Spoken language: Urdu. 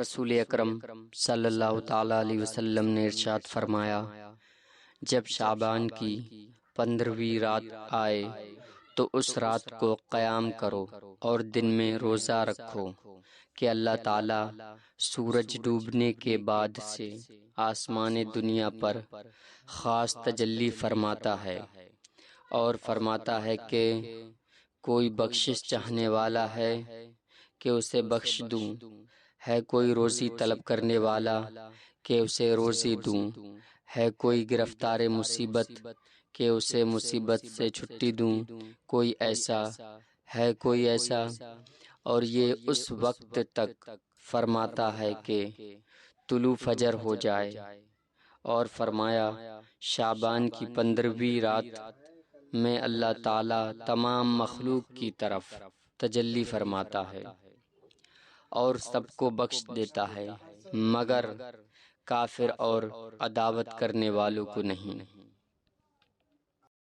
رسول اکرم صلی اللہ تعالی علیہ وسلم نے ارشاد فرمایا، جب شعبان کی 15ویں رات آئے تو اس رات کو قیام کرو اور دن میں روزہ رکھو کہ اللہ تعالی سورج ڈوبنے کے بعد سے آسمان دنیا پر خاص تجلی فرماتا ہے اور فرماتا ہے کہ کوئی بخشش چاہنے والا ہے کہ اسے بخش دوں، ہے کوئی روزی طلب کرنے والا کہ اسے روزی دوں، ہے کوئی گرفتار مصیبت کہ اسے مصیبت سے چھٹی دوں، کوئی ایسا ہے کوئی ایسا، اور یہ اس وقت تک فرماتا ہے کہ طلوع فجر ہو جائے۔ اور فرمایا شعبان کی 15ویں رات میں اللہ تعالی تمام مخلوق کی طرف تجلی فرماتا ہے اور سب کو بخش دیتا ہے مگر کافر اور عداوت کرنے والوں کو نہیں۔